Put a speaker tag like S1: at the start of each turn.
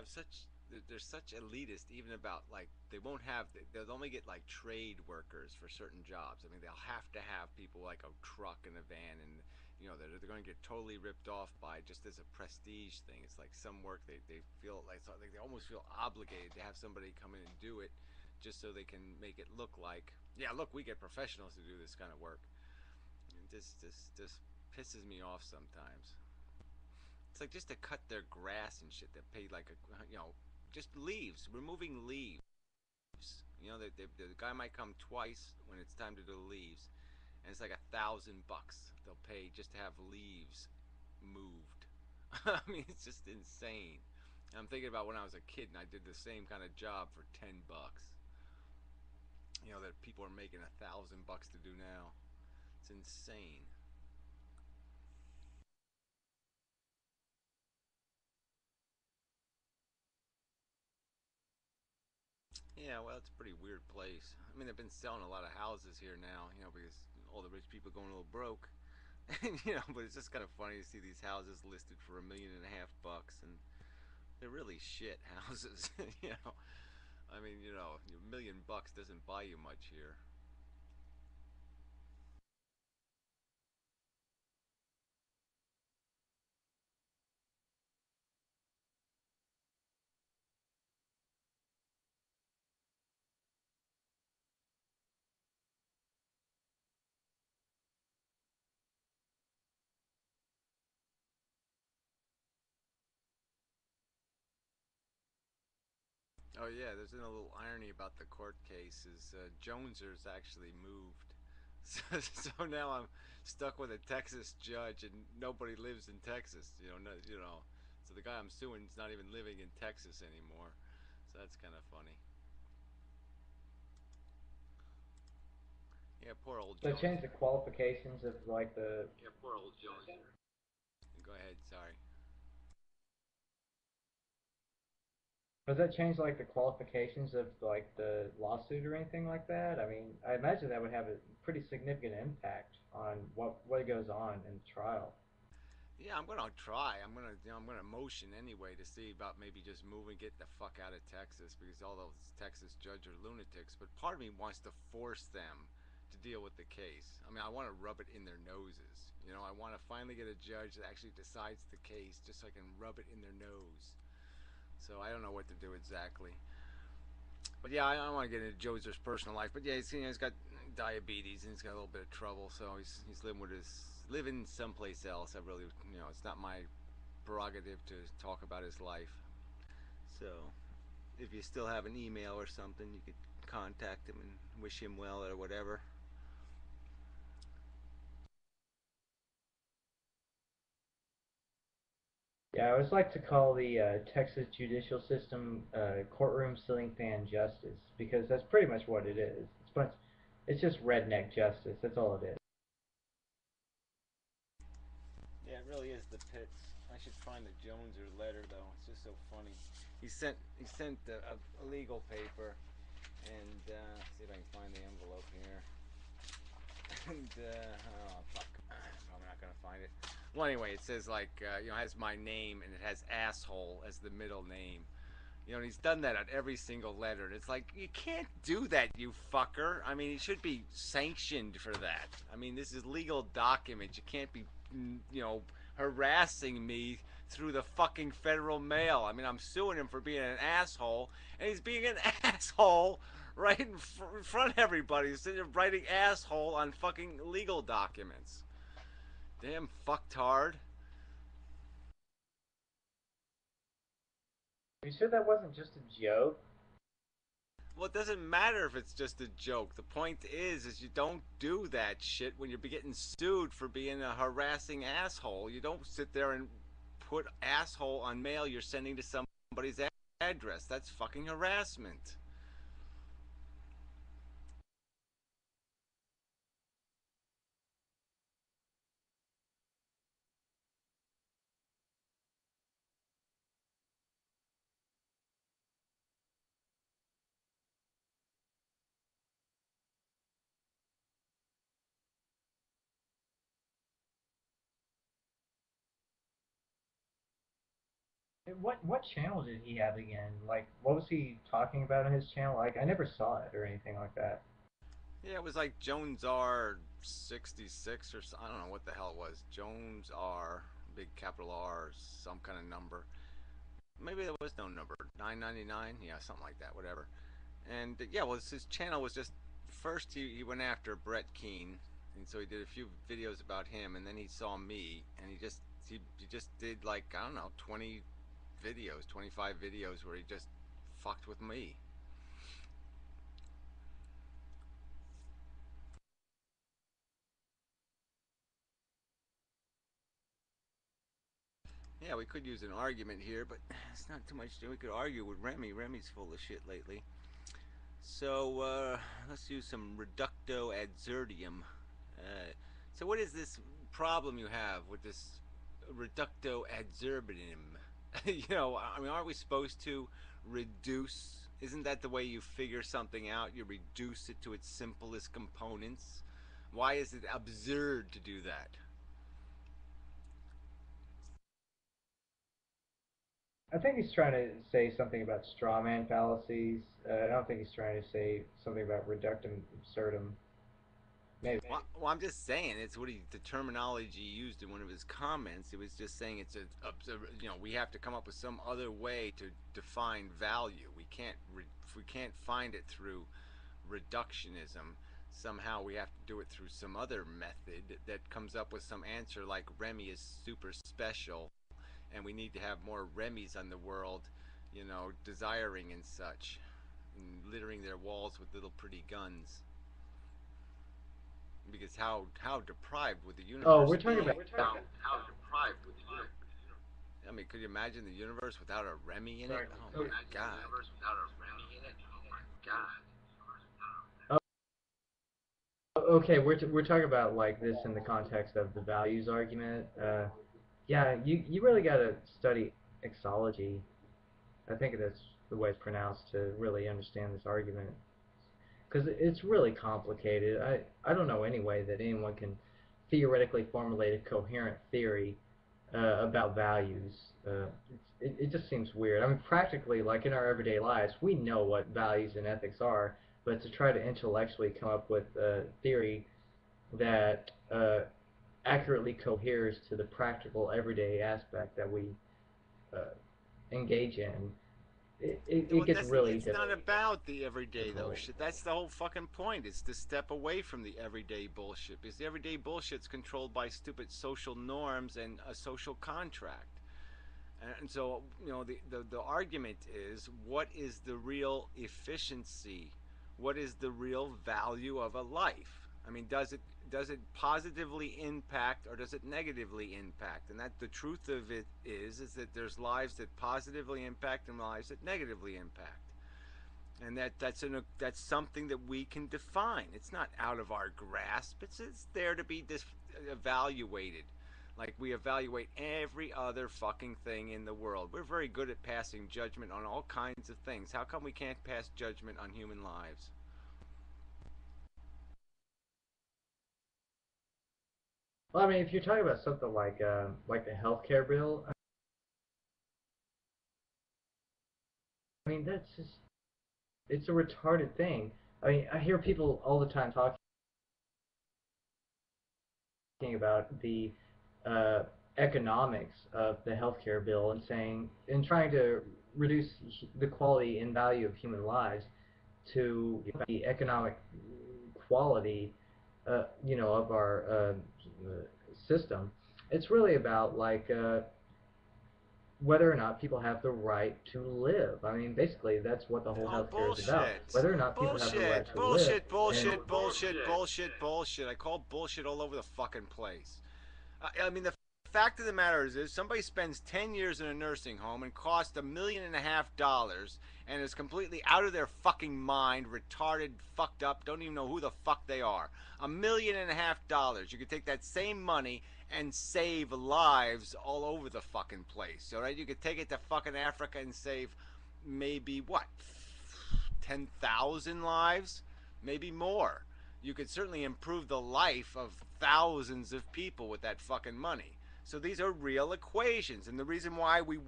S1: have such they're such elitist even about like they won't have they'll only get like trade workers for certain jobs. I mean they'll have to have people like a truck and a van and they're going to get totally ripped off by just as a prestige thing. It's like some work they feel like they almost feel obligated to have somebody come in and do it just so they can make it look like yeah look we get professionals to do this kind of work. And this pisses me off sometimes. It's like just to cut their grass and shit. They pay like just leaves, removing leaves. The guy might come twice when it's time to do the leaves, and it's like $1,000 they'll pay just to have leaves moved. I mean, it's just insane. And I'm thinking about when I was a kid and I did the same kind of job for $10. That people are making $1,000 to do now. It's insane. Yeah, well, it's a pretty weird place. I mean, they've been selling a lot of houses here now, because all the rich people going a little broke. And, but it's just kind of funny to see these houses listed for $1.5 million, and they're really shit houses. I mean, $1 million doesn't buy you much here. Oh yeah, there's been a little irony about the court case. Is Jonesers actually moved, so now I'm stuck with a Texas judge, and nobody lives in Texas. So the guy I'm suing is not even living in Texas anymore. So that's kind of funny. Yeah, poor old
S2: They changed
S1: Joneser.
S2: the qualifications of like the.
S1: Yeah, poor old Joneser. Go ahead. Sorry.
S2: Does that change like the qualifications of like the lawsuit or anything like that? I mean, I imagine that would have a pretty significant impact on what goes on in the trial.
S1: Yeah, I'm gonna try. I'm gonna motion anyway to see about maybe just moving, get the fuck out of Texas because all those Texas judges are lunatics. But part of me wants to force them to deal with the case. I mean, I want to rub it in their noses. I want to finally get a judge that actually decides the case, just so I can rub it in their nose. So I don't know what to do exactly. But yeah, I don't want to get into Joe's personal life. But yeah, he's got diabetes and he's got a little bit of trouble, so he's living someplace else. I really it's not my prerogative to talk about his life. So if you still have an email or something, you could contact him and wish him well or whatever.
S2: Yeah, I always like to call the Texas judicial system courtroom ceiling fan justice because that's pretty much what it is. It's just redneck justice. That's all it is.
S1: Yeah, it really is the pits. I should find the Joneser letter though. It's just so funny. He sent a legal paper, and see if I can find the envelope here. And oh fuck, probably not gonna find it. Well, anyway, it says like has my name and it has asshole as the middle name. And he's done that on every single letter. And it's like, you can't do that, you fucker. I mean, he should be sanctioned for that. I mean, this is legal documents. You can't be, harassing me through the fucking federal mail. I mean, I'm suing him for being an asshole, and he's being an asshole right in front of everybody. He's writing asshole on fucking legal documents. Damn fucktard.
S2: You sure that wasn't just a joke?
S1: Well, it doesn't matter if it's just a joke. The point is you don't do that shit when you're getting sued for being a harassing asshole. You don't sit there and put asshole on mail you're sending to somebody's address. That's fucking harassment.
S2: What channel did he have again? Like, what was he talking about on his channel? Like, I never saw it or anything like that.
S1: Yeah, it was like Jones R 66 or I don't know what the hell it was. Jones R, big capital R, some kind of number. Maybe there was no number. 999, yeah, something like that. Whatever. And yeah, well, his channel was just first he went after Brett Keane, and so he did a few videos about him, and then he saw me, and he just did like I don't know 20 videos, 25 videos where he just fucked with me. Yeah, we could use an argument here, but it's not too much. We could argue with Remy. Remy's full of shit lately. So let's use some reducto adsurdium. So what is this problem you have with this reducto adsurbitum? I mean, aren't we supposed to reduce? Isn't that the way you figure something out? You reduce it to its simplest components. Why is it absurd to do that?
S2: I think he's trying to say something about strawman fallacies. I don't think he's trying to say something about reductum absurdum. Maybe.
S1: Well, I'm just saying it's the terminology he used in one of his comments. It was just saying we have to come up with some other way to define value. We can't find it through reductionism. Somehow we have to do it through some other method that comes up with some answer like Remy is super special, and we need to have more Remys on the world, desiring and such, and littering their walls with little pretty guns. Because how deprived would the
S2: Oh,
S1: universe
S2: we're talking
S1: be?
S2: about.
S1: How deprived would the universe? I mean, could you imagine the universe without a Remy in it?
S2: Sorry.
S1: Oh my god! The universe without a Remy in it? Oh my god!
S2: Okay, we're talking about like this in the context of the values argument. Yeah, you really got to study exology. I think that's the way it's pronounced to really understand this argument because it's really complicated. I don't know any way that anyone can theoretically formulate a coherent theory about values. It just seems weird. I mean, practically, like in our everyday lives, we know what values and ethics are, but to try to intellectually come up with a theory that accurately coheres to the practical everyday aspect that we uh, engage in, it
S1: Well,
S2: gets
S1: that's
S2: really
S1: it's not about the everyday though
S2: difficult.
S1: shit. That's the whole fucking point. It's to step away from the everyday bullshit because the everyday bullshit's controlled by stupid social norms and a social contract. And so, the argument is what is the real efficiency? What is the real value of a life? I mean, does it positively impact or does it negatively impact? And that the truth of it is that there's lives that positively impact and lives that negatively impact. And that's something that we can define. It's not out of our grasp. It's there to be evaluated like we evaluate every other fucking thing in the world. We're very good at passing judgment on all kinds of things. How come we can't pass judgment on human lives?
S2: Well, I mean, if you're talking about something like the healthcare bill, I mean that's just it's a retarded thing. I mean, I hear people all the time talking about the uh, economics of the healthcare bill and saying and trying to reduce the quality and value of human lives to the economic quality, of our system. It's really about whether or not people have the right to live. I mean, basically, that's what the whole
S1: Oh,
S2: healthcare is about.
S1: bullshit.
S2: Whether or not people have the right
S1: Bullshit.
S2: to live,
S1: Bullshit.
S2: and
S1: Bullshit. Bullshit. Bullshit. Bullshit. I call bullshit all over the fucking place. I mean, the fact of the matter is somebody spends 10 years in a nursing home and costs $1.5 million and is completely out of their fucking mind, retarded, fucked up, don't even know who the fuck they are. $1.5 million. You could take that same money and save lives all over the fucking place. All right, you could take it to fucking Africa and save maybe what 10,000 lives, maybe more. You could certainly improve the life of thousands of people with that fucking money. So these are real equations, and the reason why we